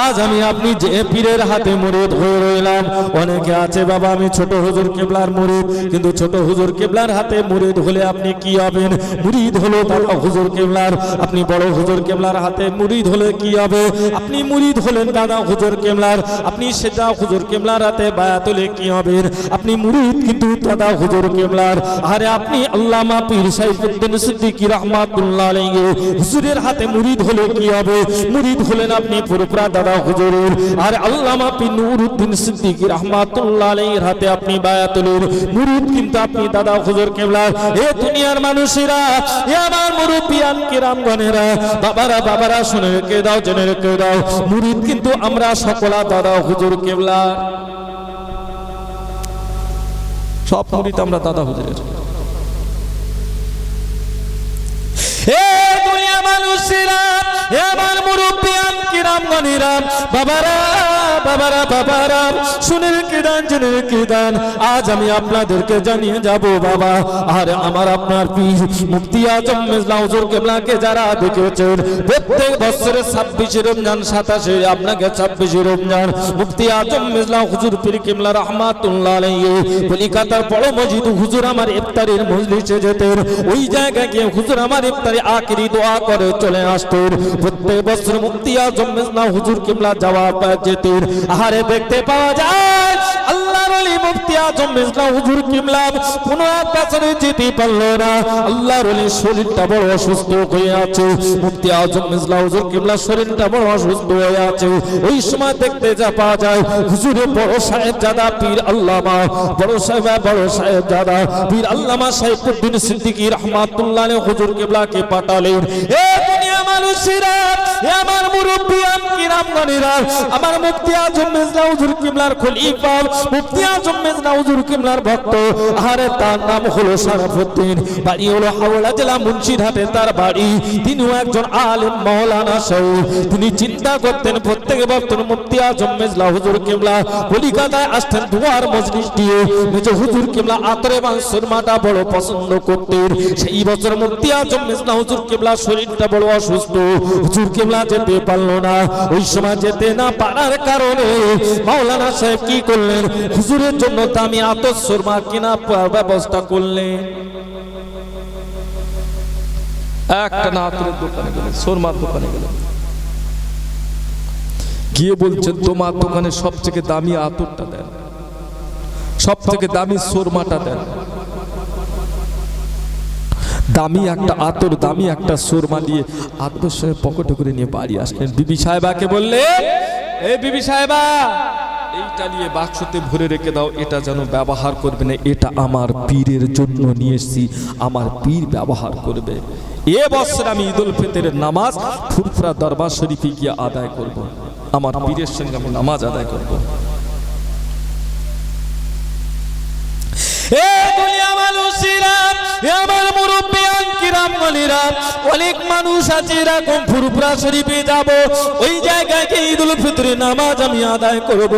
আজ আমি আপনি যে পীরের হাতে মুরিদ হয়ে রইলাম। অনেকে আছে বাবা আমি ছোট হুজুর কেবলার মুরিদ, কিন্তু ছোট হুজুর কেবলার হাতে মুরিদ হলে আপনি কি হবেন? মুরিদ হলো দাদা হুজুর কেবলার। আপনি বড় হুজুর কেবলার হাতে মুরিদ হলে কি হবে? আপনি মুরিদ হলেন দাদা হুজুর কেবলার। আপনি সেটা হুজুর কেবলার হাতে বায়াত হলে কি হবেন? আপনি মুরিদ কিন্তু দাদা হুজুর কেবলার। আরে আপনি আল্লামা পীর সাইফুদ্দিন সিদ্দিকী রাহমাতুল্লাহ আলাইহি হুজুরের হাতে মুরিদ হলে কি হবে? মুরিদ হলেন আপনি পুরোপুরা দাদা হুজুরের। আর আল্লামা পীর নুরুদ্দিন সিদ্দিকী রাহমাতুল্লাহ আলাইহির হাতে আপনি বায়াত হলেন, মুরিদ কিন্তু আপনি দাদা হুজুর কেবলার। এ দুনিয়ার মানুষেরা, এ আমার মুরব্বিয়ান কিরামগণেরা, বাবারা শুনে রেখে দাও, জেনে রেখে দাও, মুরিদ কিন্তু আমরা সকলা দাদা হুজুর কেবলার। সব মুরিদ আমরা দাদা হুজুরের। এ দুনিয়া মানুষেরা, এ আমার মুরব্বিয়ান কিরামগণেরা, বাবারা শুনে রেখে দেন, জেনে রেখে দেন। আজ আমি আপনাদেরকে জানিয়ে যাব বাবা। আর আমার আপনার পীর মুফতি আজম মেজলা হুজুর কেবলাকে যারা দেখেছেন প্রত্যেক বছরে 26 রমজান 27 আপনাকে 26 রমজান মুফতি আজম মেজলা হুজুর পীর কেবলা রাহমাতুল্লাহ আলাইহি কলিকাতার বড় মসজিদ হুজুর আমার ইফতারের মজলিসে যেতেন। ওই জায়গায় গিয়ে হুজুর আমার ইফতারে আখিরি দোয়া করে চলে আসতেন। প্রত্যেক বছর মুফতি আজম মেজলা হুজুর কেবলা যাওয়া যেতেন। আহারে দেখতে পাওয়া যায় আল্লাহর ওলি মুফতি আজম মেজলা হুজুর কেবলা কোনো এক বছরে যেতে পারলো না। আল্লাহর ওলি শরীরটা বড় অসুস্থ হয়ে আছে। মুফতি আজম মেজলা হুজুর কেবলা শরীরটা বড় অসুস্থ হয়ে আছে। ওই সময় দেখতে যা পাওয়া যায় হুজুরের বড় সাহেবজাদা পীর আল্লামা বড় সাহেবজাদা পীর আল্লামা সাইফুদ্দিন সিদ্দিকী রাহমাতুল্লাহ আলাইহি হুজুর কেবলাকে পাঠালেন। এ দুনিয়া মানুষেরা, এ আমার মুরব্বিয়ান কিরামগণেরা, আমার মুফতি আজম মেজলা হুজুর কেবলার খলিফা মুফতি আজম মেজলা হুজুর কেবলার ভক্ত। আরে তার নাম হলো শরফুদ্দিন, বাড়ি হলো হাওড়া জেলা মুন্সিরহাটে তার বাড়ি। তিনিও একজন আলেম মাওলানা সাহেব। তিনি চিন্তা করতেন প্রত্যেক বছর মুফতি আজম মেজলা হুজুর কেবলা কলিকাতায় আসতেন দুয়ার মজলিস দিয়ে। মেজো হুজুর কেবলা আতর এবং সুরমাটা বড় পছন্দ করতেন। সেই বছর মুফতি আজম মেজলা হুজুর কেবলা শরীরটা বড় অসুস্থ, হুজুর কেবলা যেতে পারলো না। ওই সময় যেতে না পারার কারণে মাওলানা সাহেব কি করলেন? হুজুরের জন্য দামি আতর সুরমা কেনা ব্যবস্থা করলেন। একটা না আতরের দোকানে গেলেন, সুরমার দোকানে গেলেন, গিয়ে বলছেন তোমার দোকানে সবথেকে দামি আতরটা দেন, সবথেকে দামি সুরমাটা দেন। দামি একটা আতর, দামি একটা সুরমা দিয়ে আতর সঙ্গে পকেটে করে নিয়ে বাড়ি আসলেন। বিবি সাহেবাকে বললে, এ বিবি সাহেবা, এইটা নিয়ে বাক্সতে ভরে রেখে দাও, এটা যেন ব্যবহার করবে না, এটা আমার পীরের জন্য নিয়ে এসেছি, আমার পীর ব্যবহার করবে। এ বছর আমি ঈদুল ফিতরের নামাজ ফুরফুরা দরবার শরীফে গিয়ে আদায় করব, আমার পীরের সঙ্গে আমি নামাজ আদায় করব। এ দুনিয়া মানুষেরা, আমার মুরব্বিয়ান কিরামগণেরা, অনেক মানুষ আছে এরকম ফুরফুরা শরীফে যাব, ওই জায়গায় ঈদুল ফিতরের নামাজ আমি আদায় করব।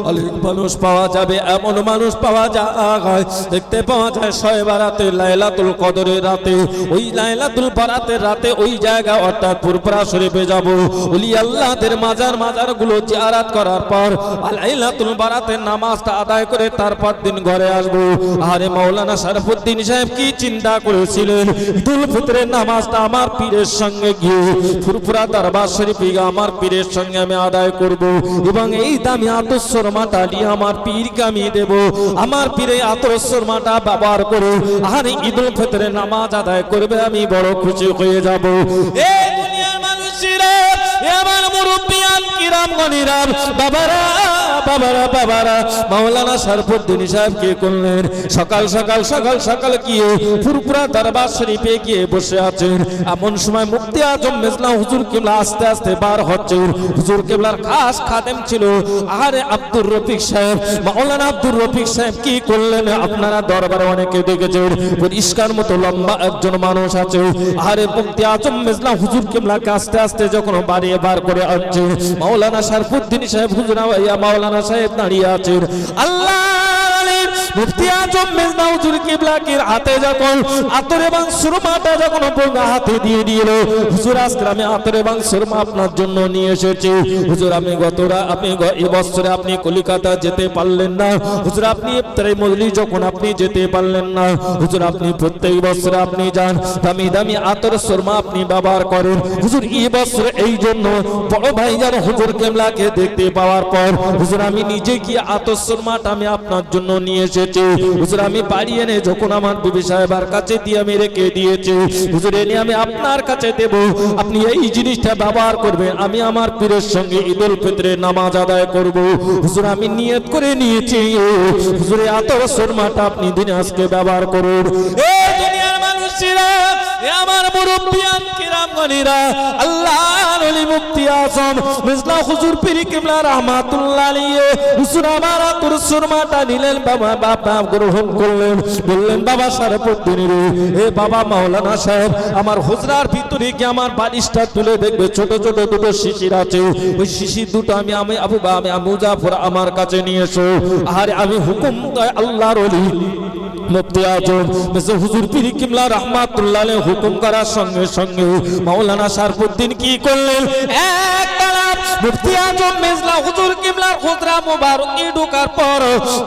অনেক মানুষ পাওয়া যাবে, এমন মানুষ পাওয়া যায়, দেখতে পাওয়া যায় শবে বারাতে লাইলাতুল কদরের রাতে, ওই লাইলাতুল বারাতের রাতে ওই জায়গা অর্থাৎ ফুরফুরা শরীফে যাব। ওলি আল্লাহদের মাজারগুলো জিয়ারত করার পর লাইলাতুল বারাতের নামাজটা আদায় করে তারপর দিন ঘরে আসবো। আরে মাওলানা শরফুদ্দিন সাহেব কি চিন্তা করেছিলেন? ঈদুল ফিতরের নামাজটা আমার পীরের সঙ্গে গিয়ে ফুরফুরা দরবার শরীফে আমার পীরের সঙ্গে আমি আদায় করব, এবং এই দামি আতর সুরমাটা নিয়ে আমার পীরকে আমি দেব। আমার পীরে আতর সুরমাটা ব্যবহার করে আর ঈদুল ফিতরের নামাজ আদায় করবে, আমি বড় খুশি হয়ে যাব। এই দুনিয়ার মানুষেরা, আমার মুরব্বিয়ান কিরামগণেরা, বাবারা মাওলানা শরফুদ্দিন সাহেব কি করলেন? সকাল সকাল গিয়ে ফুরফুরা দরবার শরীফে গিয়ে বসে আছেন। এমন সময় মুফতি আজম মেজলা হুজুর কেবলা আস্তে আস্তে বার হচ্ছেন। হুজুর কেবলার খাস খাদেম ছিল আরে আব্দুর রফিক সাহেব। মাওলানা আব্দুর রফিক সাহেব কি করলেন? আপনারা দরবারে অনেকে দেখেছেন, পরিষ্কার মতো লম্বা একজন মানুষ আছে। আরে মুফতি আজম মেজলা হুজুর কেবলাকে আস্তে আস্তে যখন বাড়িয়ে বার করে আনছে, মাওলানা শরফুদ্দিন সাহেব হুজুর মাওলানা সাহেব দাঁড়িয়ে আছেন। আল্লাহ মুফতি আজম মেজবা হুজুর কিবলার হাতে যখন আতর এবং সুরমাটা যখন বঙ্গা হাতে দিয়ে দিল, হুজুর আজকে আমি আতর এবং সুরমা আপনার জন্য নিয়ে এসেছি। হুজুর আমি আপনি এই বছরে আপনি কলিকাতা যেতে পারলেন না, হুজুর আপনি ইফতারি মজলিস যখন আপনি যেতে পারলেন না, হুজুর আপনি প্রত্যেক বছরে আপনি যান, দামি দামি আতর সুরমা আপনি ব্যবহার করেন। হুজুর এই বছরে এই জন্য বড় ভাইজান হুজুর কিবলাকে দেখতে পাওয়ার পর হুজুর আমি নিজে কি আতর সুরমাটা আমি আপনার জন্য নিয়ে এসেছি। হুজুর আমি বাড়ি এনে যখন আমার বিবি সাহেবার কাছে দিয়ে আমি রেখে দিয়েছি, হুজুর এনে আমি আপনার কাছে দেব, আপনি এই জিনিসটা ব্যবহার করবেন। আমি আমার পীরের সঙ্গে ঈদুল ফিতরের নামাজ আদায় করব। হুজুর আমি নিয়ত করে নিয়েছি, হুজুর এই আতর সুরমাটা আপনি দিনে আজকে ব্যবহার করুন। এই দুনিয়ার মানুষেরা, আমার মুরব্বিয়ান কিরামগণেরা, আল্লাহর ওলি মুফতি আজম মিজলা হুজুর পীর কিবলা রাহমাতুল্লাহ আলাইহি হুজুর আমার আতর সুরমাটা নিলেন, বাবা গ্রহণ করলেন, বললেন বাবা শরফুদ্দিন রে, এ বাবা মাওলানা সাহেব আমার হুজরার ভিতরে কি আমার বালিশটা তুলে দেখবে, ছোট ছোট দুটো শিশির আছে, ওই শিশির দুটো আমি আবু জাফর আমার কাছে নিয়ে এসো। আর আমি হুকুম আল্লাহর ওলি মুফতি আজম মিজলা হুজুর পীর কিবলা রাহমাতুল্লাহ আলাইহি হুকুম করার সঙ্গে সঙ্গে মাওলানা শরফুদ্দিন কি করলেন, এক তালাব মুফতি আজম মিজলা হুজুর কিবলার হুজরা মুবারকে ঢোকার পর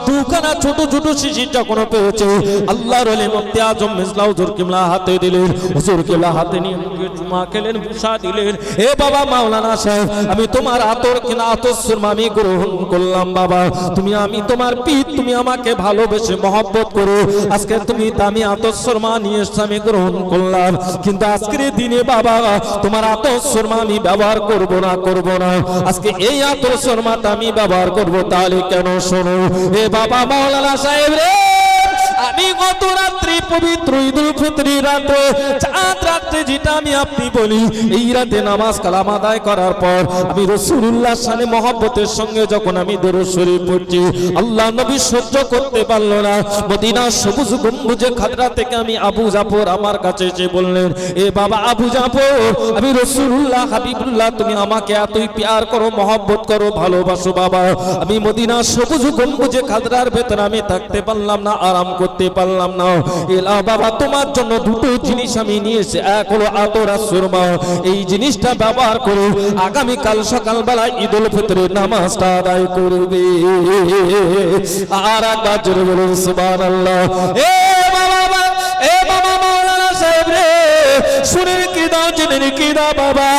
দুখানা ছোট ছোট শিশির যখন পেয়েছে, আল্লাহর ওলি মুফতি আজম মিজলা হুজুর কিবলা হাতে দিলেন, হুজুর কিবলা হাতে নিয়ে চুমা খেলেন, বুসা দিলেন। এ বাবা মাওলানা সাহেব আমি তোমার আতর সুরমা আমি গ্রহণ করলাম, বাবা তুমি আমি তোমার পীর, তুমি আমাকে ভালোবেসে মহব্বত করো, আজকে তুমি দামি আতর সুরমা নিয়ে এসে আমি গ্রহণ করলাম, কিন্তু আজকের দিনে বাবা তোমার আতর সুরমা আমি ব্যবহার করব না, আজকে এই আতর সুরমাটা আমি ব্যবহার করব। তাহলে কেন শোনো এ বাবা মাওলানা সাহেব রে, আমি গত রাত্রি পবিত্র ঈদুল ফিতরি রাতে চাঁদ রাত্রে যেটা আমি আপনি বলি, এই রাতে নামাজ কালাম আদায় করার পর আমি রাসূলুল্লাহ শানে মহব্বতের সঙ্গে যখন আমি দরুদ শরীফ পড়ছি, আল্লাহ নবী সহ্য করতে পারল না, মদিনার সবুজ গম্বুজে খাদরা থেকে আমি আবু জাফর আমার কাছে এসে বললেন, এ বাবা আবু জাফর আমি রাসূলুল্লাহ হাবিবুল্লাহ তুমি আমাকে এতই প্যার করো, মহব্বত করো, ভালোবাসো বাবা, আমি মদিনার সবুজ গম্বুজে খাদরার ভেতর আমি থাকতে পারলাম না, আরাম করতে পারলাম না, এলা বাবা তোমার জন্য দুটো জিনিস আমি নিয়েছি, এক হলো আতর আর সুরমা, এই জিনিসটা ব্যবহার করে আগামী কাল সকালবেলা ঈদুল ফিতরের নামাজটা আদায় করবে। আর একবার জোরে বলুন সুবহানাল্লাহ। এ বাবা, এ বাবা মাওলানা সাহেব রে, শুনে কি দাও, জেনে কি দাও বাবা,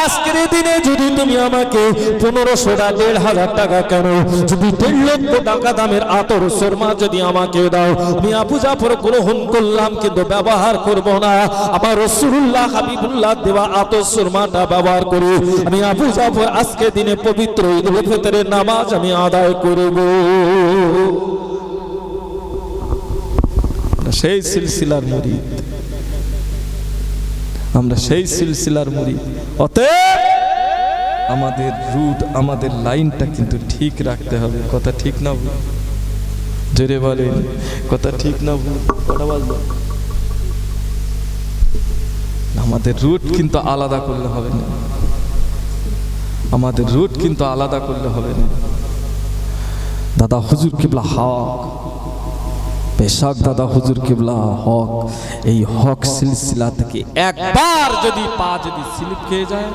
আজকের দিনে যদি তুমি আমাকে 1500 টাকা 1500 টাকা কেন যদি 1.5 লক্ষ টাকা দামের আতর সুরমা যদি আমাকে দাও, আমি আবু জাফর গ্রহণ করলাম, কিন্তু ব্যবহার করব না, আমার রাসূলুল্লাহ হাবিবুল্লাহ দেওয়া আতর সুরমাটা ব্যবহার করি, আমি আবু জাফর আজকে দিনে পবিত্র ঈদুল ফিতরের নামাজ আমি আদায় করব। সেই সিলসিলার মুরিদ, আমরা সেই সিলসিলার মুরিদ, অতএব আমাদের রুট আমাদের লাইনটা কিন্তু ঠিক রাখতে হবে। কথা ঠিক না ভুল? জোরে বলেন, কথা ঠিক না ভুল? কথা বলবো, আমাদের রুট কিন্তু আলাদা করলে হবে না, আমাদের রুট কিন্তু আলাদা করলে হবে না। দাদা হুজুর কিবলা হক, বেশক দাদা হুজুর কিবলা হক, এই হক সিলসিলা থেকে একবার যদি পা যদি স্লিপ খেয়ে যায়,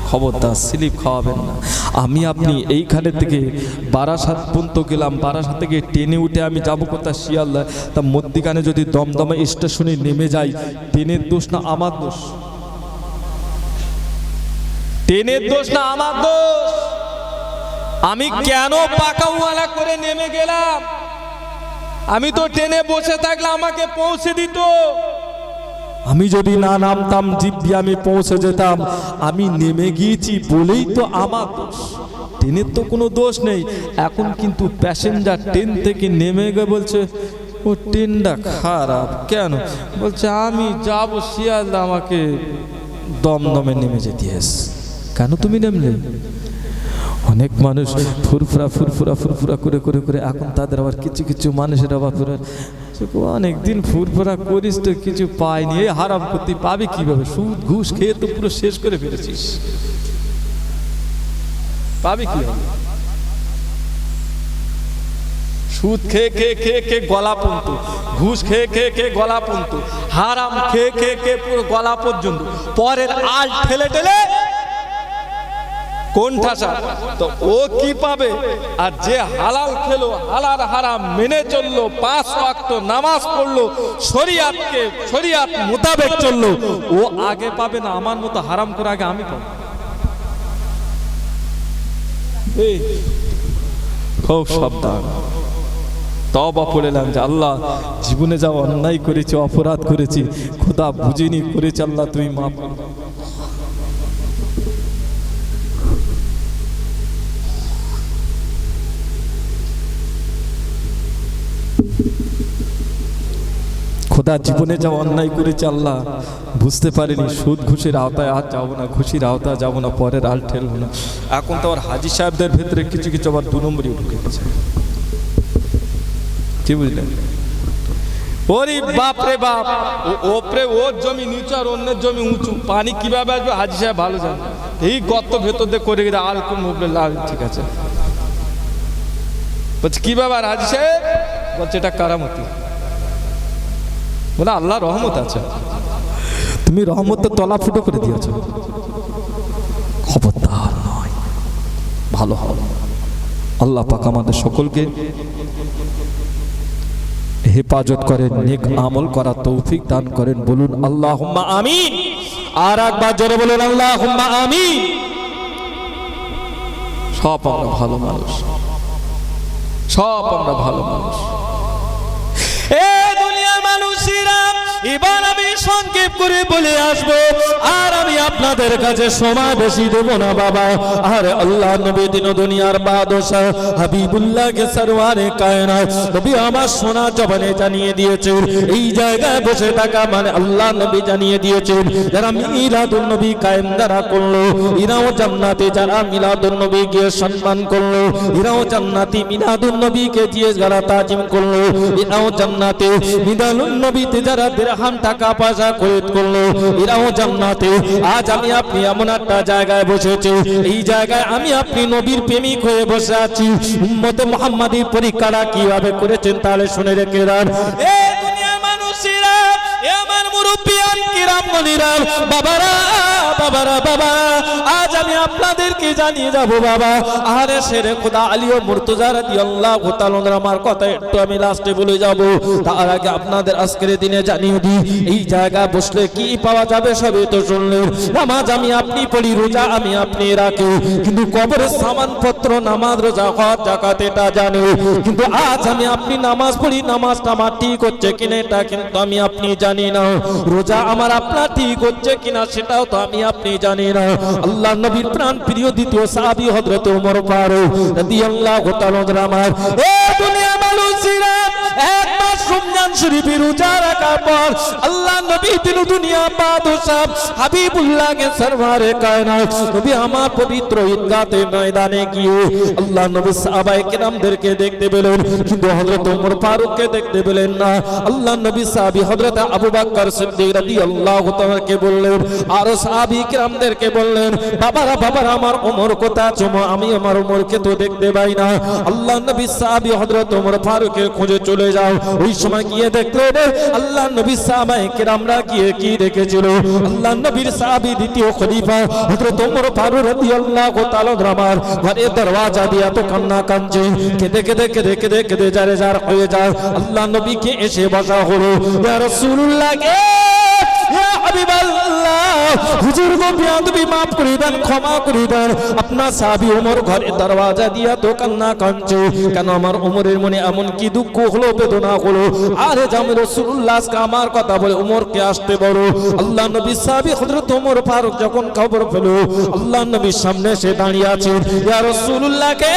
খবরদার স্লিপ খাওয়াবেন না। আমি আপনি এইখানে থেকে বারাসাত পর্যন্ত গেলাম, বারাসাত থেকে ট্রেনে উঠে আমি যাবো কোথায় শিয়ালদা, তা মধ্যিখানে যদি দমদমে স্টেশনে নেমে যাই, ট্রেনের দোষ না আমার দোষ? ট্রেনের দোষ না আমার দোষ? আমি কেন পাকাওয়ালা করে নেমে গেলাম? আমি তো ট্রেনে বসে থাকলে আমাকে পৌঁছে দিত, আমি যদি না নামতাম জিদ্দি আমি পৌঁছে যেতাম, আমি নেমে গিয়েছি বলেই তো আমার দোষ, ট্রেনের তো কোনো দোষ নেই। এখন কিন্তু প্যাসেঞ্জার ট্রেন থেকে নেমে গিয়ে বলছে ও ট্রেনটা খারাপ, কেন? বলছে আমি যাবো শিয়ালদা, আমাকে দমদমে নেমে যেতে এস। কেন তুমি নেমলে? অনেক মানুষ ফুরফুরা ফুরফুরা ফুরফুরা করে করে করে এখন তাদের আবার কিছু কিছু মানুষের আবার অনেক দিন ফুরফুরা করিস তো কিছু পাইনি, এই হারাম করতে পাবি কিভাবে? সুদ ঘুষ খেয়ে তো পুরো শেষ করে ফেলেছিস, পাবি কিভাবে? সুদ খেয়ে খেয়ে খেয়ে খেয়ে গলা পর্যন্ত, ঘুষ খেয়ে খেয়ে খেয়ে গলা পর্যন্ত, হারাম খেয়ে খেয়ে খেয়ে পুরো গলা পর্যন্ত, পরের আল ঠেলে ঠেলে কোন ঠাসা, তো ও কি পাবে? আর যে হালাল খেলো, হালাল হারাম মেনে চললো, 5 ওয়াক্ত নামাজ পড়লো, শরিয়াত মোতাবেক চললো, ও আগে পাবে না আমার মতো হারাম করে আগে আমি পাবো। খুব সাবধান, তওবা পড়লাম যে আল্লাহ জীবনে যা অন্যায় করেছি, অপরাধ করেছি, খোদা বুঝিনি করেছি, আল্লাহ তুমি মাফ করো। খোদা জীবনে যা অন্যায় করেছে আল্লাহ বুঝতে পারিনি, সুদ ঘুষের আওতায় আর যাবো না, ঘুষির আওতায় যাবো না, পরের আল ঠেলবো না। এখন তো আর হাজি সাহেবদের ভেতরে কিছু কিছু আবার 2 নম্বরই ঢুকে গেছে, কি বুঝলেন? ওরে বাপ রে বাপ, ওপরে ওর জমি নিচু আর অন্যের জমি উঁচু, পানি কিভাবে আসবে হাজি সাহেব ভালো জানে। এই গর্ত ভেতর দিয়ে করে গেলে আর কোন উপরে লাল, ঠিক আছে বলছে কি ব্যাপার হাজি সাহেব? বলছে এটা কারামতি। বলে আল্লাহ রহমত আছে, তুমি রহমতের তলা ফুটো করে দিয়েছ, খবরদার নয়, ভালো হবে। আল্লাহ পাক আমাদের সকলকে হেফাজত করেন, নেক আমল করার তৌফিক দান করেন, বলুন আল্লাহুম্মা আমিন। আর একবার জোরে বলুন আল্লাহুম্মা আমিন। সব আমরা ভালো মানুষ, সব আমরা ভালো মানুষ। এ দুনিয়ার মানুষেরা, এবার আমি সংক্ষেপ করে বলে আসবো, আর আমি আপনাদের কাছে সময় বেশি দেব না বাবা। আর আল্লাহ নবী দিন দুনিয়ার বাদশাহ হাবিবুল্লাহকে সরওয়ারে কায়নাত নবী আমার সোনা জবানে জানিয়ে দিয়েছেন, এই জায়গায় বসে থাকা মানে আল্লাহ নবী জানিয়ে দিয়েছেন, যারা মিলাদুন নবী কায়েম যারা করলো এরাও জান্নাতে, যারা মিলাদুন নবীকে সম্মান করলো এরাও জান্নাতি, মিলাদুন নবীকে দিয়ে যারা তাজিম করলো এরাও জান্নাতে, মিলাদুন নবীতে যারা দিরহাম টাকা পয়সা খরচ করলো এরাও জান্নাতে। আজ আমি আপনি এমন একটা জায়গায় বসেছি, এই জায়গায় আমি আপনি নবীর প্রেমিক হয়ে বসে আছি। উম্মতে মুহাম্মাদীর পরীক্ষাটা কিভাবে করেছেন তাহলে শুনে রেখে দেন। এই দুনিয়ার মানুষেরা, আমার মুরব্বিয়ান কিরাম মুনিরা, বাবারা বাবারা বাবারা, আজ আমি আপনাদেরকে জানিয়ে যাব বাবা। আরে শেরে খোদা আলী ও মুর্তজা রাদিয়াল্লাহু তাআলা আমার কথা একটু আমি লাস্টে বলে যাব, তার আগে আপনাদের আজকের দিনে জানিয়ে দিই এই জায়গা বসলে কি পাওয়া যাবে সবই তো শুনলেন। নামাজ আমি আপনি পড়ি, রোজা আমি আপনি রাখি, কিন্তু কবরের সামানপত্র নামাজ রোজা হজ যাকাত এটা জানি, কিন্তু আজ আমি আপনি নামাজ পড়ি, নামাজটা আমার ঠিক হচ্ছে কিনা এটা কিন্তু আমি আপনি জানি না, রোজা আমার আপনার ঠিক হচ্ছে কিনা সেটাও তো আমি আপনি জানি না। আল্লাহ নবীর প্রাণ প্রিয় দ্বিতীয় সাহাবী হযরত ওমর ফারুক রাদিয়াল্লাহু তাআলা আমার, এ দুনিয়া মানুষেরা, এক মাস রমজান শরীফের রোজা রাখার পর আল্লাহ নবী দিন দুনিয়া বাদশাহ হাবিবুল্লাহকে সরওয়ারে কায়নাত নবী আমার পবিত্র ঈদগাতে ময়দানে গিয়ে আল্লাহ নবী সাহাবায়ে কেরামদেরকে দেখতে পেলেন, কিন্তু হযরত ওমর ফারুককে দেখতে পেলেন না। আল্লাহ নবী সাহাবী হযরত আবু বকর সিদ্দিক রাদিয়াল্লাহু তাআলাকে বললেন, আর সাহাবী কেরামদেরকে বললেন, বাবারা বাবারা আমার ওমর কোথায় আছে? আমি আমার ওমরকে তো দেখতে পাই না। আল্লাহ নবী সাহাবী হযরত ওমর ফারুকের খোঁজে চলে যাও। ওই সময় গিয়ে দেখলেন আল্লাহ নবী সাহাবায়ে কেরামরা গিয়ে কি দেখেছিল, আল্লাহ নবীর সাহাবী দ্বিতীয় খলিফা হযরত ওমর ফারুক রাদিয়াল্লাহু তাআলা আমার ঘরে দরওয়াজা দিয়ে তো কান্না কাঁদছে, কেঁদে কেঁদে কেঁদে কেঁদে কেঁদে যারে যার হয়ে যায়। আল্লাহ নবীকে এসে বসা হলো, ইয়া রাসূলুল্লাহ কে ইয়া হাবিবাল্লাহ, হুজুর গো বেয়াদবি মাফ করে দেন, ক্ষমা করে দেন। আপনার সাহাবী ওমর ঘরে দরওয়াজা দিয়া তো কান্না কাঁদছে, কেন আমার ওমরের মনে এমন কি দুঃখ হলো, বেদনা হলো? আরে জামি রাসূলুল্লাহ আজকে আমার কথা বলে ওমরকে আসতে বলো। আল্লাহ নবী সাহাবী হযরত ওমর ফারুক যখন খবর পেল আল্লাহ নবীর সামনে সে দাঁড়িয়ে আছে, ইয়া রাসূলুল্লাহ কে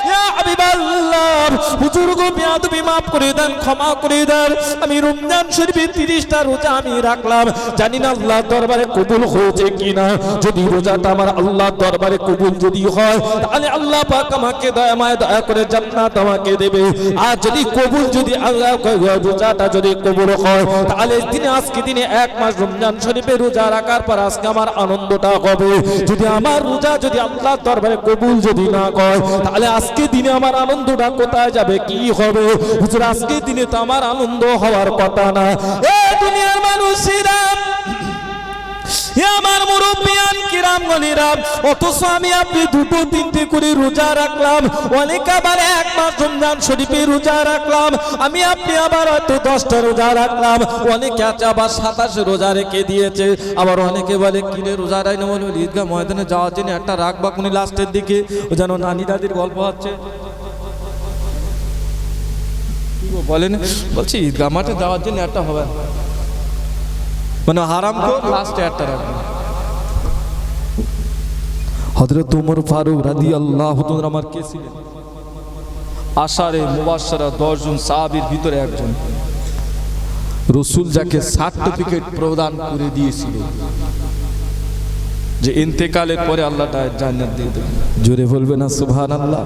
ইয়া হাবিবাল্লাহ, হুজুর গো বেয়াদবি মাফ করে দেন, ক্ষমা করে দেন। আমি রমজান শরীফের 30টা রোজা আমি রাখলাম, জানি না আল্লাহ দরবারে কবুল হয়েছে কিনা। যদি রোজাটা আমার আল্লাহ দরবারে কবুল যদি হয় তাহলে আল্লাহ পাক আমাকে দয়া করে জান্নাত আমাকে দেবে। আর যদি কবুল যদি আল্লাহ রোজাটা যদি কবুল হয় তাহলে দিনে আজকে দিনে 1 মাস রমজান শরীফে রোজা রাখার পর আজকে আমার আনন্দটা হবে। যদি আমার রোজা যদি আল্লাহ দরবারে কবুল যদি না হয় তাহলে আজকে দিনে আমার আনন্দটা কোথায় যাবে, কি হবে? হুজুর আজকে দিনে তো আমার আনন্দ হওয়ার কথা না। এ দুনিয়ার মানুষেরা, আমার মুরব্বিয়ান কিরাম গণিরাম, অথচ আমি আপনি দুটো তিনটে করে রোজা রাখলাম, অনেক আবার এক মাস রমজান শরীফে রোজা রাখলাম, আমি আপনি আবার হয়তো 10টা রোজা রাখলাম, অনেকে আছে আবার 27 রোজা রেখে দিয়েছে। আবার অনেকে বলে কিনে রোজা রাই না, বলে ঈদগাহ ময়দানে যাওয়ার জন্য একটা রাখবা কোনি লাস্টের দিকে, ও যেন নানি দাদির গল্প হচ্ছে বলেন, বলছি ঈদগাহ মাঠে যাওয়ার জন্য একটা হবে মানে হারাম তো লাস্টে একটা রাখবে। হযরত ওমর ফারুক রাদিয়াল্লাহু তাআলা আমার কে ছিলেন? আশারে মুবাশশারা 10 জন সাহাবীর ভিতরে একজন। রাসূল যাকে সার্টিফিকেট প্রদান করে দিয়েছিল যে ইন্তেকালের পরে আল্লাহ তাআলা জান্নাত দিয়ে দেবেন, জোরে বলবেন না সুবহানাল্লাহ।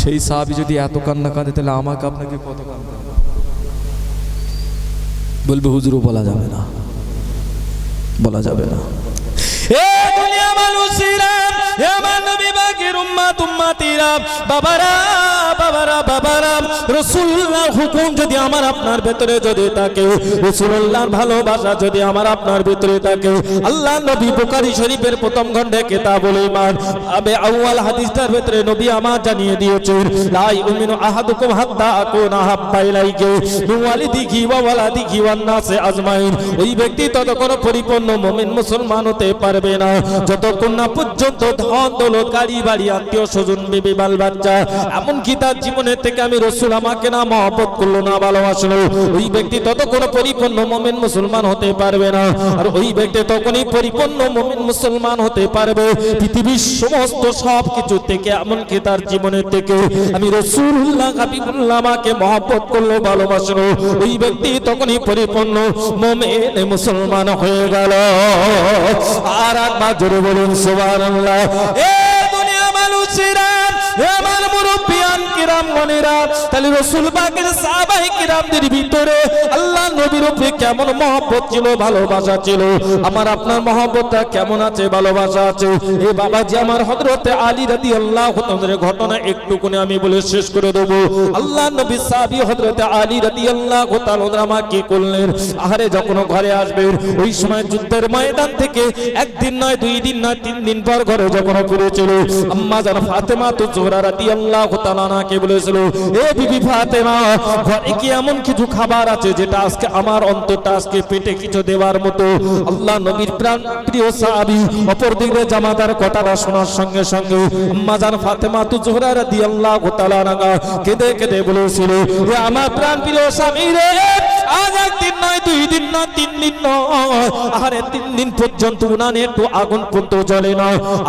সেই সাহাবী যদি এত কান্না কাঁদে তাহলে আমাকে আপনাকে কত কাঁদতে হবে? বলবে হুজুরও বলা যাবে না, বলা যাবে না। এ দুনিয়া মানুষেরা, আমার নবী পাকের উম্মত উম্মতিরা, বাবারা বাবারা বাবারা, রাসূলুল্লাহ হুকুম যদি আমার আপনার ভিতরে যদি থাকে, রাসূলুল্লাহর ভালোবাসা যদি আমার আপনার ভিতরে থাকে, আল্লাহ নবী বুখারী শরীফের প্রথম খণ্ডে কিতাবুল ঈমান আবে আউয়াল হাদিসটার ভিতরে নবী আমার জানিয়ে দিয়েছেন, লা ইউমিনু আহাদুকুম হাত্তা আকুনা হাব্বা ইলাইহি মিন ওয়ালিদিহি ওয়া ওয়ালাদিহি ওয়ান নাসি আজমাইন। ওই ব্যক্তি ততক্ষণ পরিপূর্ণ মুমিন মুসলমান হতে পারবে না যতক্ষণ না পর্যন্ত ধন দৌলত গাড়ি বাড়ি আত্মীয় স্বজন বিবি বাল বাচ্চা এমনকি তার জীবনের থেকে আমি রাসূল আমাকে না মহব্বত করলো না ভালোবাসলো, ওই ব্যক্তি ততক্ষণ পরিপূর্ণ মুমিন মুসলমান হতে পারবে না। আর ওই ব্যক্তি তখনই পরিপূর্ণ মুমিন মুসলমান হতে পারবে পৃথিবীর সমস্ত সব কিছু থেকে, এমনকি তার জীবনের থেকে আমি রাসূলুল্লাহ হাবিবুল্লাহ আমাকে মহব্বত করলো ভালোবাসলো, ওই ব্যক্তি তখনই পরিপূর্ণ মুমিন মুসলমান হয়ে গেল। আর একবার জোরে বলুন সুবহানাল্লাহ। এ দুনিয়া মানুষেরা, আমার মুরব্বিয়ান কিরাম গণেরা, তাহলে রাসূল পাকের সাহাবায়ে কিরামদের ভিতরে আল্লাহ নবীর উপরে কেমন মহব্বত ছিল, ভালোবাসা ছিল, আমার আপনার মহব্বতটা কেমন আছে, ভালোবাসা আছে? এ বাবাজি আমার হযরতে আলী রাদিয়াল্লাহু তাআলার ঘটনা একটুকুনি আমি বলে শেষ করে দেব। আল্লাহ নবী সাহাবী হযরতে আলী রাদিয়াল্লাহু তাআলা মা কি করলেন, আহারে যখন ঘরে আসবেন ওই সময় যুদ্ধের ময়দান থেকে একদিন নয়, 2 দিন নয়, 3 দিন পর ঘরে যখন ফিরেছিল, আম্মা জান ফাতেমা তো জোহরা রাদিয়াল্লাহু তাআলা কে বলেছিল, এ বিবি ফাতেমা, ঘরে কি এমন কিছু খাবার আছে যেটা আজকে আমার অন্তরটা আজকে পেটে কিছু দেওয়ার মতো? আল্লাহ নবীর প্রাণ প্রিয় সাহাবী অপর দিকে জামাতার কথাটা শোনার সঙ্গে সঙ্গে আম্মা জান ফাতেমা তো জোহরা রাদিয়াল্লাহু তাআলা কেঁদে কেঁদে বলেছিল, হে আমার প্রাণ প্রিয় স্বামী রে, আজ একদিন নয়, 2 দিন নয়, 3 দিন নয়, আরে 3 দিন পর্যন্ত উনানে একটু আগুন পর্যন্ত জ্বলে না,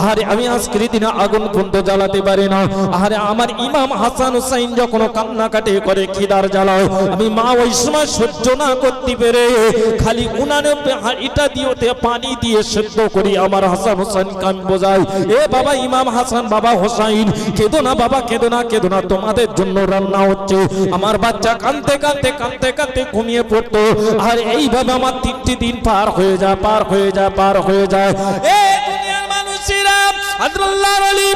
আরে আমি আজকের দিনে আগুন পর্যন্ত জ্বালাতে পারি না, আরে আমার ইমাম হাসান হুসাইন যখন কান্নাকাটি করে খিদার জ্বালায়, আমি মা ওই সময় সহ্য না করতে পেরে খালি উনানে এটা দিয়েতে পানি দিয়ে সেদ্ধ করি আমার হাসান হুসাইন কান বোঝাই, এ বাবা ইমাম হাসান, বাবা হুসাইন, কেঁদো না বাবা, কেঁদো না, কেঁদো না, তোমাদের জন্য রান্না হচ্ছে। আমার বাচ্চা কাঁদতে কাঁদতে কাঁদতে কাঁদতে ঘুমিয়ে পড়তো, আর এইভাবে আমার 3টি দিন পার হয়ে যায়, পার হয়ে যায়, পার হয়ে যায়। এ দুনিয়ার মানুষেরা, আল্লাহর ওলি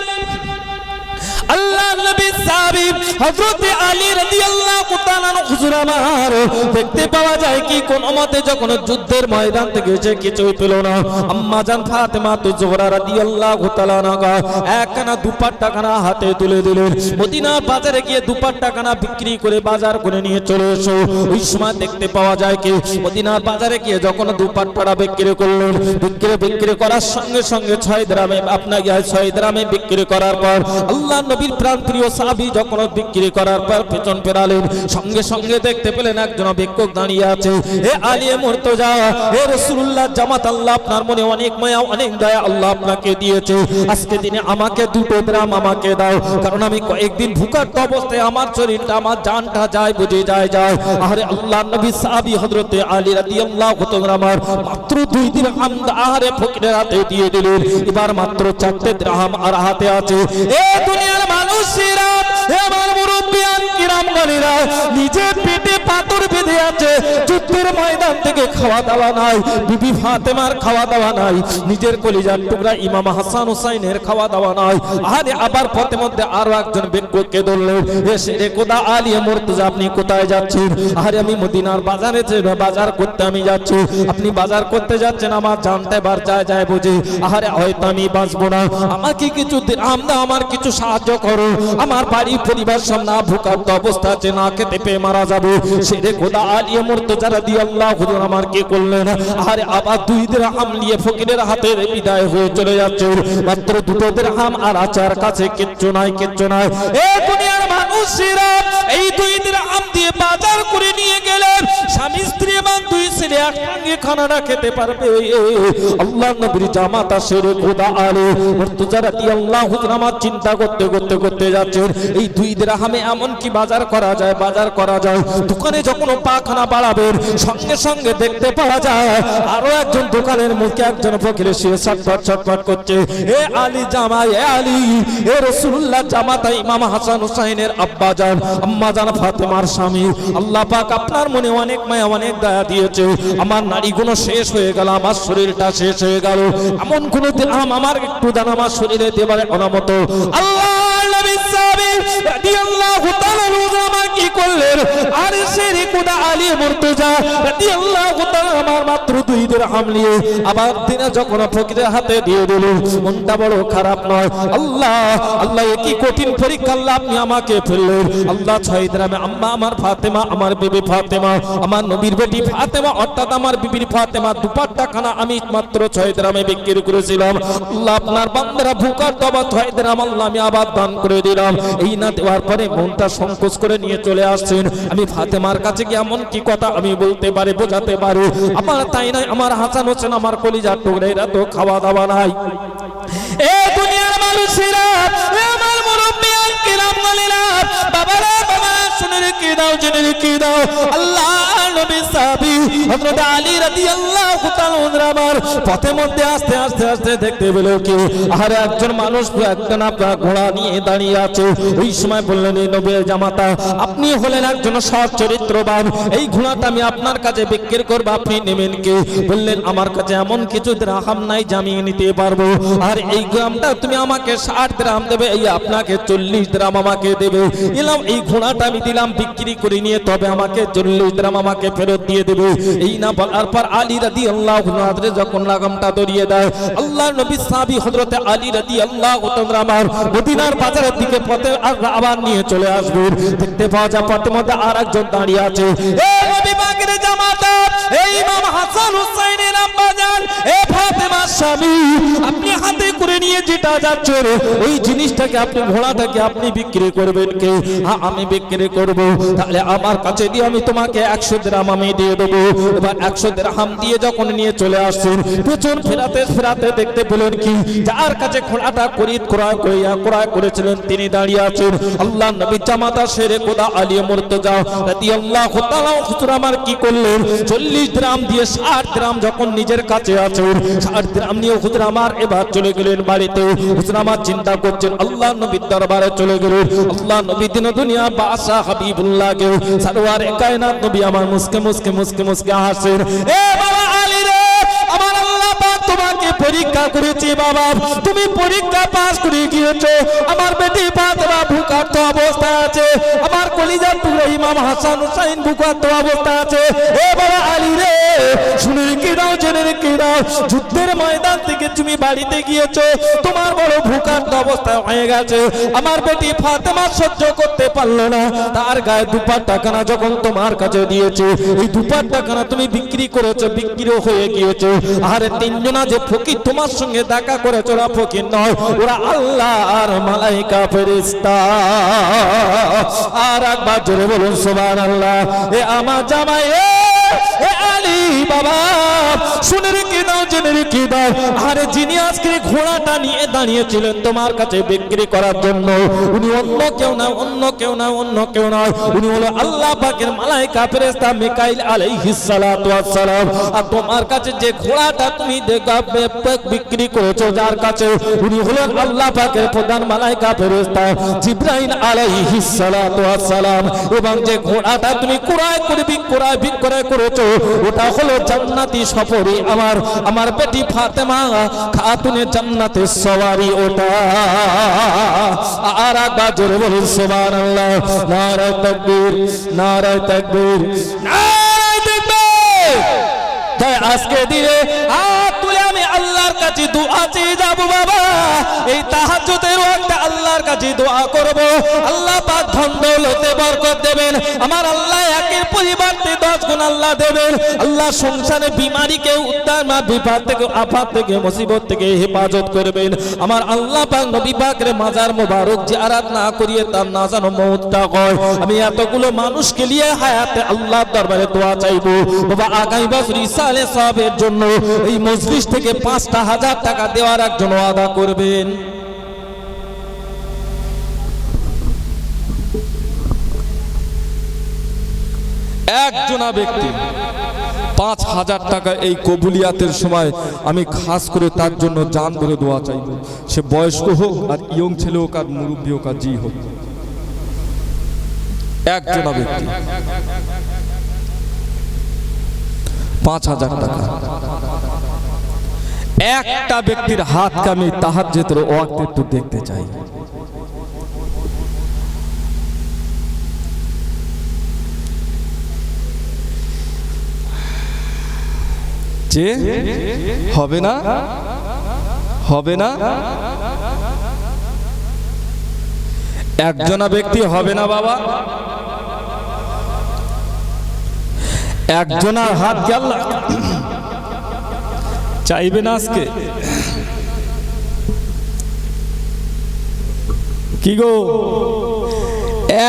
আল্লাহ নবী সাহাবী হযরতে আলী রাদিয়াল্লাহু তাআলা হুজুর আমার দেখতে পাওয়া যায় কি কোন মতে যখন যুদ্ধের ময়দান থেকে এসে কিছুই পেল না, আম্মা জান ফাতেমা তো জোহরা রাদিয়াল্লাহু তাআলা একখানা দুপাট্টাখানা হাতে তুলে দিলেন, মদিনার বাজারে গিয়ে দুপাট্টাখানা বিক্রি করে বাজার করে নিয়ে চলে এসো। ওই সময় দেখতে পাওয়া যায় কি মদিনার বাজারে গিয়ে যখন দুপাট্টাটা বিক্রি করলেন, বিক্রি করার সঙ্গে সঙ্গে 6 দিরহামে আপনার 6 দিরহামে বিক্রি করার পর আল্লাহ নবীর প্রাণ প্রিয় সাহাবী যখন বিক্রি করার পর পেছন ফেরালেন, সঙ্গে সঙ্গে দেখতে পেলেন একজন ভিক্ষুক দাঁড়িয়ে আছে। হে আলী মুর্তজা, হে রাসূলুল্লাহ জামাত, আল্লাহ আপনার মনে অনেক মায়া অনেক দয়া আল্লাহ আপনাকে দিয়েছে, আজকে দিনে আমাকে 2 দিরহাম আমাকে দাও, কারণ আমি কয়েকদিন ভুকার্ত অবস্থায় আমার শরীরটা আমার জানটা যায় বুঝে যায়। আরে আল্লাহ নবী সাহাবী হযরতে আলী রাদিয়াল্লাহু তাআলা মাত্র 2 দিরহাম আহারে ফকিরের হাতে দিয়ে দিলেন। এবার মাত্র 4 দিরহাম আর হাতে আছে। এ দুনিয়ার মানুষেরা, আমার মুরব্বিয়ান কিরাম বাঙালিরা নিজের পেটে পাথর বেঁধে আছে, যুদ্ধের ময়দান থেকে খাওয়া দাওয়া নাই, বিবি ফাতেমার খাওয়া দাওয়া নাই, নিজের কলিজার টুকরা ইমাম হাসান হুসাইনের খাওয়া দাওয়া নাই। আরে আবার পথে মধ্যে আরো একজন ব্যক্তিকে ধরলেন, এসে রে কোদা আলিয়া মুর্তজা আপনি কোথায় যাচ্ছেন? আরে আমি মদিনার বাজারে বাজার করতে আমি যাচ্ছি। আপনি বাজার করতে যাচ্ছেন, আমার জানতে বার যায় যায় বুঝি, আরে হয়তো আমি বাঁচবো না, আমাকে কিছু দিরহাম দাও, আমার কিছু সাহায্য করো, আমার বাড়ি পরিবার সব না ভুকান্ত অবস্থা আছে, না খেতে পেয়ে মারা যাবে। সেরে খোদা আলিয়া মুর্তজা রাদিয়াল্লাহু তাআলা আমার কি করলেন, আরে আবার 2 দিরহাম নিয়ে ফকিরের হাতে বিদায় হয়ে চলে যাচ্ছে। মাত্র 2 দিরহাম আর আচার কাছে কিচ্ছু নাই, কিচ্ছু নাই। এই দুনিয়ার মানুষেরা এই 2 দিরহাম দিয়ে বাজার করে নিয়ে গেলেন, স্বামী স্ত্রী এবং 2 ছেলে একসঙ্গে খানাটা খেতে পারবে। আল্লাহর নবীর জামাতা সেরে খোদা আলী মুর্তজা রাদিয়াল্লাহু তাআলা আমার চিন্তা করতে করতে করতে যাচ্ছেন, এই 2 দিরহামে এমন কি বাজার করা যায়, বাজার করা যায়। দোকানে যখন পাখানা বাড়াবেন, সঙ্গে সঙ্গে দেখতে পাওয়া যায় আরো একজন দোকানের মুখে একজন ফকির সে ছটফট ছটফট করছে। এ আলী জামাই, এ আলী, এ রাসূলুল্লাহ জামাতা ইমাম হাসান হুসাইনের আব্বা জান আম্মা জান ফাতেমার স্বামী। আল্লাহ পাক আপনার মনে অনেক মায়া অনেক দয়া দিয়েছে, আমার নারীগুলো শেষ হয়ে গেল, আমার শরীরটা শেষ হয়ে গেল, এমন কোন দিরহাম আমার একটু দান আমার শরীরে দেবার অনামত। আল্লাহ নবী সাহাবী রাদিয়াল্লাহু তাআলা আমার কি করলেন, আর সেরে খোদা আলী মুর্তজা রাদিয়াল্লাহু তাআলা আমার মাত্র 2 দিরহাম নিয়ে আবার দিনে যখন ফকিরের হাতে দিয়ে দিল, মনটা বড় খারাপ নয়। আল্লাহ আল্লাহ কি কঠিন পরীক্ষা আল্লাহ আপনি আমাকে ফেললেন। আল্লাহ 6 দিরহামে আম্মা আমার ফাতেমা, আমার বিবি ফাতেমা, আমার নবীর বেটি ফাতেমা অর্থাৎ আমার বিবির ফাতেমা দুপাট্টা খানা আমি মাত্র 6 দিরহামে বিক্রি করেছিলাম। আল্লাহ আপনার বান্দারা ভুকার দবা 6 দিরহাম আল্লাহ আমি আবার দান করে দিলাম। এই না দেওয়ার পরে মনটা সংকোচ করে নিয়ে চলে আসছেন। আমি ফাতেমার কাছে কি এমন কি কথা আমি বলতে পারি, বোঝাতে পারি? আমার তাই নয়, আমার হাসান হোসেন আমার কলিজার টুকরা এরা তো খাওয়া দাওয়া নাই। এ দুনিয়ার মানুষেরা, আমার মুরব্বিয়ান কিরাম বলেরা, বাবারা বাবা শুনে রেখে দাও, জেনে রেখে দাও, আল্লাহ নবী সাহাবী হযরত আলী রাদিয়াল্লাহু তাআলা আমার পথে মধ্যে আস্তে আস্তে আস্তে দেখতে পেল কি, আর একজন মানুষ একজন আপনার ঘোড়া নিয়ে দাঁড়িয়ে আছে। ওই সময় বললেন, এই নবীর জামাতা আপনি হলেন একজন সৎ চরিত্রবান, এই ঘোড়াটা আমি আপনার কাছে বিক্রি করব, আপনি নেবেন কি? বললেন, আমার কাছে এমন কিছু দিরহাম নাই জামিয়ে নিতে পারবো, আর এই গ্রামটা তুমি আমাকে 60 দিরহাম দেবে, এই আপনাকে 40 দিরহাম আমাকে দেবে। এলাম এই ঘোড়াটা আমি দিলাম বিক্রি করে নিয়ে, তবে আমাকে 40 দিরহাম আমাকে ফেরত দিয়ে দেবে। এই না বলার পর আলী রাদিয়াল্লাহু তাআলা যখন লাগামটা ধরিয়ে দেয়, আল্লাহর নবী সাহাবী হযরত আলী রাদিয়াল্লাহু তাআলা আমার মদিনার বাজারের দিকে পথে আবার নিয়ে চলে আসবেন। দেখতে পাওয়া যায় পথের মধ্যে আর একজন দাঁড়িয়ে আছে। এ নবী পাকের জামাতা, এই ইমাম হাসান হুসাইনের আব্বা জান, এ ফাতেমার স্বামী, আপনি হাতে করে নিয়ে যেটা যাচ্ছেন ওই জিনিসটাকে আপনি ঘোড়াটাকে আপনি বিক্রি করবেন কে? হ্যাঁ আমি বিক্রি করব। তাহলে আমার কাছে দিয়ে আমি তোমাকে 100 দিরহাম আমি দিয়ে দেবো। এবার 100 দিরহাম দিয়ে যখন নিয়ে চলে আসছেন, পেছন ফেরাতে ফেরাতে দেখতে পেলেন কি, যার কাছে ঘোড়াটা ক্রয় করেছিলেন তিনি দাঁড়িয়ে আছেন। আল্লাহ নবী জামাতা শেরে খোদা আলী মুর্তজা রাদিয়াল্লাহু তাআলা হুজুর আমার কি করলেন, 40 দিরহাম দিয়ে 60 দিরহাম যখন নিজের কাছে আছেন, 60 দিরহাম নিয়ে হুজুর আমার এবার চলে গেলেন বাড়িতে। হুজুর আমার চিন্তা করছেন, আল্লাহ নবীর দরবারে চলে গেলেন। আল্লাহ নবী দিন দুনিয়া বাদশা হাবিবুল্লাহকে সরওয়ারে কায়নাত নবী আমার মুস্কে মুস্কে মুস্কে মুস্কে হাসেন। এ বাবা আলী রে, আমার আল্লাহ পাক তোমাকে পরীক্ষা করেছে বাবা, তুমি পরীক্ষা পাস করে গিয়েছো। আমার বেটি ফাতেমা ভুকার্ত অবস্থায় আছে, আমার কলিজার টুকরা ইমাম হাসান হুসাইন ভুকার্ত অবস্থায় আছে। এ বাবা আলী রে, শুনে রেখে দাও, জেনে রেখে দাও, যুদ্ধের ময়দান থেকে তুমি বাড়িতে গিয়েছো, তোমার বড় ভুকার্ত অবস্থা হয়ে গেছে। আমার বেটি ফাতেমা সহ্য করতে পারলো না, তার গায়ে দুপাট্টা খানা যখন তোমার কাছে দিয়েছে, এই দুপাট্টা খানা তুমি বিক্রি করেছো, বিক্রি হয়ে গিয়েছো। আরে 3 জনা যে ফকির তোমার সঙ্গে দেখা করেছে, ওরা ফকির নয়, ওরা আল্লাহ আর মালাইকা ফেরেশতা। আর একবার জোরে বলুন সুবহানাল্লাহ। এ আমার জামাই, এ আলী বাবা, শুনে রেখে দাও, জেনে দিলেন কি দাও। আরে যিনি আজকে ঘোড়াটা নিয়ে দাঁড়িয়েছিলেন তোমার কাছে বিক্রি করার জন্য, উনি অন্য কেউ না, অন্য কেউ না, অন্য কেউ নয়, উনি হলো আল্লাহ পাকের মালায়েকা ফেরেশতা মিকাইল আলাইহিস সালাতু ওয়াস সালাম। আর তোমার কাছে যে ঘোড়াটা তুমি বিক্রি করেছো যার কাছে, উনি হলেন আল্লাহ পাকের প্রধান মালায়েকা ফেরেশতা জিবরাইল আলাইহিস সালাতু ওয়াস সালাম। এবং যে ঘোড়াটা তুমি বিক্রয় করেছো ওটা হলো জান্নাতি সফরি, আমার বেটি ফাতেমা খাতুনে জান্নাতের সওয়ারি ওটা। আর একবার জোরে বলুন সুবহানাল্লাহ। নারায়ে তাকবীর, নারায়ে তাকবীর, নারায়ে তাকবীর। তাই আজকে দিনে হাত তুলে আমি আল্লাহর কাছে দোয়া চেয়ে যাব বাবা। এই তাহাজ্জুদের ওয়াক্তে আল্লাহর কাছে দোয়া করব, আল্লাহ পাক ধন দৌলতে বরকত দেবেন। আমার আল্লাহ একের পরিবর্তে 10 গুণ আল্লাহ দেবেন। আল্লাহ সংসারে বিমারিকে উদ্ধার, মা বিপদ থেকে, আফাত থেকে, মুসিবত থেকে হেফাজত করবেন। আমার আল্লাহ পাক নবী পাকের মাজার মোবারক জিয়ারত না করিয়ে তার না যেন মওতটা হয়। আমি এতগুলো মানুষকে নিয়ে হায়াতে আল্লাহর দরবারে দোয়া চাইবো বাবা। আগামী বছর ইসালে সাহেবের জন্য এই মজলিস থেকে 5,000 টাকা দেওয়ার একজন ওয়াদা করবেন। একজনা ব্যক্তি 5,000 টাকা এই কবুলিয়াতের সময় আমি খাস করে তার জন্য জান ধরে দোয়া চাইব। সে বয়স্ক হোক আর ইয়ং ছেলে হোক আর মুরব্বী হোক আর জি হোক, একজনা ব্যক্তি 5,000 টাকা। একটা ব্যক্তির হাতকে আমি তাহাজ্জুদের ওয়াক্তে একটু দেখতে চাই। যে হবে না, হবে না, একজনা ব্যক্তি হবে না বাবা। একজনার হাত গেল চাইবে না আজকে? কি গো,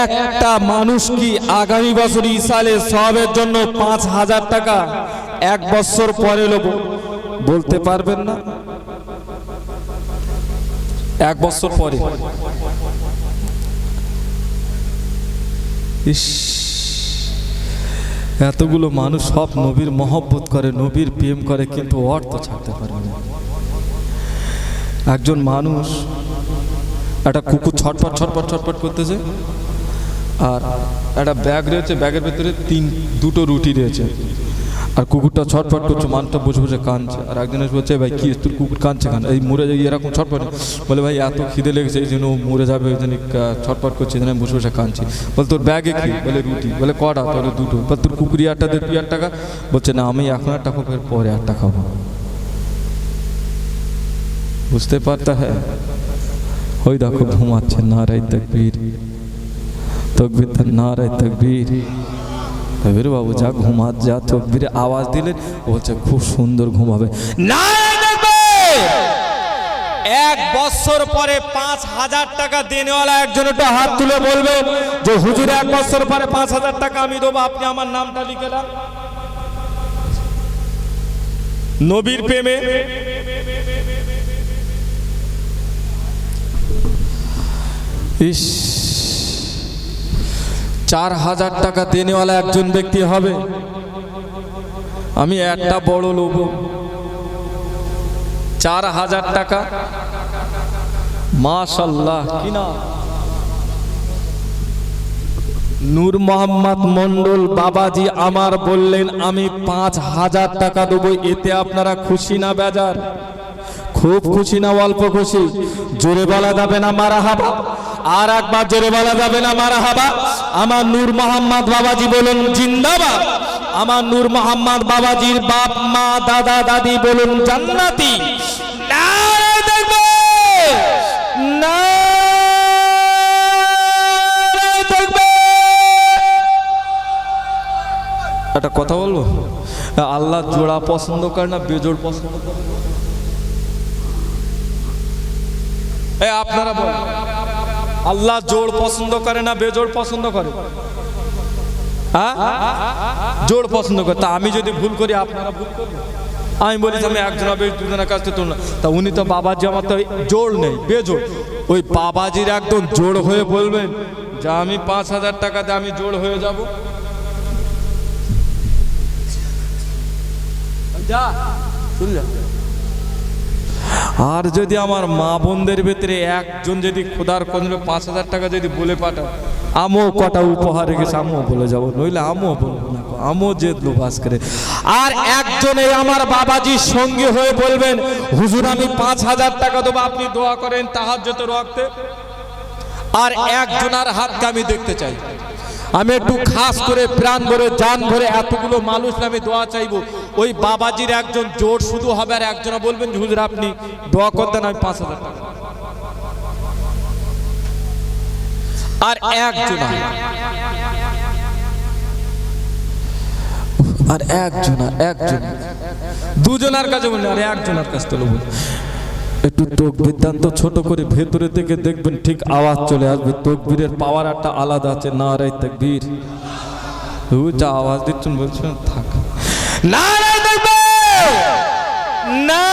একটা মানুষ কি আগামী বছর ইসালে সওয়াবের জন্য 5,000 টাকা 1 বছর পরে লোব বলতে পারবেন না? 1 বছর পরে এতগুলো মানুষ সব নবীর মহব্বত করে, নবীর প্রেম করে, কিন্তু অর্থ ছাড়তে পারে না। একজন মানুষ, একটা কুকুর ছটপট ছটপট ছটপট করতেছে, আর একটা ব্যাগ রয়েছে, ব্যাগের ভেতরে 2টো রুটি রয়েছে, আর কুকুরটা ছটফট করছে, মানুষটা বসে বসে কাঁদছে। আর একজন বলছে, ভাই কি তোর কুকুর কাঁদছে কেন? এই মরে যাই এরকম ছটফট। বলে, ভাই এত খিদে লেগেছে, এই জন্য মরে যাবে, ওই জন্য ছটফট করছে, এই জন্য আমি বসে বসে কাঁদছি। বলে, তোর ব্যাগে কি? বলে, রুটি। বলে, কটা? তোর 2টো। বলে, তোর কুকুরি 8টা দে, তুই 8 টাকা। বলছে, না আমি এখন 8 টাকা খাবো, পরে 8 টাকা খাবো। বুঝতে পারতা? হ্যাঁ, ওই দেখো ঘুমাচ্ছে। নারায়ে তাকবীর, তাকবীর, নারায়ে তাকবীর। তকবীর বাবু যা ঘুমা, যা তকবীরে আওয়াজ দিলে বলছে খুব সুন্দর ঘুমাবে। নারায়ে তাকবীর। 1 বছর পরে 5,000 টাকা দেনেওয়ালা একজন একটু হাত তুলে বলবেন যে হুজুর 1 বছর পরে 5,000 টাকা আমি দেবো, আপনি আমার নামটা লিখে দেন। নবীর প্রেমে ইস 4,000 টাকা দেনেওয়ালা একজন ব্যক্তি হবে। আমি একটা বড় লোক, 4,000 টাকা, মাশাআল্লাহ। কি না? নূর মোহাম্মদ মন্ডল বাবাজি আমার বললেন আমি 5,000 টাকা দেবো। এতে আপনারা খুশি না বেজার? খুব খুশি না অল্প খুশি? জোরে বলা যাবে না মারহাবা? আর একবার জোরে বলা যাবে না মারহাবা? আমার নূর মোহাম্মদ বাবাজি বলুন জিন্দাবাদ। আমার নূর মোহাম্মদ বাবাজির বাপ মা দাদা দাদি বলুন জান্নাতি। নারায়ে তাকবীর, নারায়ে তাকবীর। একটা কথা বলবো, আল্লাহ জোড়া পছন্দ করে না বেজোড় পছন্দ করে? আপনারা বলেন, আল্লাহ জোড় পছন্দ করে না বেজোড় পছন্দ করে? হ্যাঁ, জোড় পছন্দ করে। তা আমি যদি ভুল করি আপনারা ভুল করবেন? আমি বলি যে আমি একজন হবে দুজনের কাছ থেকে না, তা উনি তো বাবাজি আমার তো জোর নেই, বেজোর। ওই বাবাজির একদম জোর হয়ে বলবেন যে আমি 5,000 টাকাতে আমি জোর হয়ে যাব, যা শুনলে। আর যদি আমার মা বোনদের ভেতরে একজন যদি খোদার কদমে 5,000 টাকা যদি বলে পাঠাও, আমিও কটা উপহার রেখেছে আমিও বলে যাবো, নইলে আমিও বলবো না, আমিও জেদলু বাস করে। আর একজনে আমার বাবাজির সঙ্গে হয়ে বলবেন হুজুর আমি 5,000 টাকা দেবো, আপনি দোয়া করেন তাহাজ্জুদের ওয়াক্তে। আর একজনের হাতকে আমি দেখতে চাই, আমি একটু খাস করে প্রাণ ভরে জান ভরে এতগুলো মানুষ আমি দোয়া চাইবো। ওই বাবাজির একজন জোর শুধু হবে, আর একজনা বলবেন হুজুর আপনি দোয়া করতেন আমি 5,000 টাকা। আর একজনা দুজনের কাছে বললেন, আর একজনের কাছে তো বলুন একটু তকবীর দান তো ছোট করে, ভেতরে থেকে দেখবেন ঠিক আওয়াজ চলে আসবে। তকবীরের পাওয়ার একটা আলাদা আছে, নারে তাকবীর। যা আওয়াজ দিচ্ছেন বলছেন থাক, নারে তাকবীর, না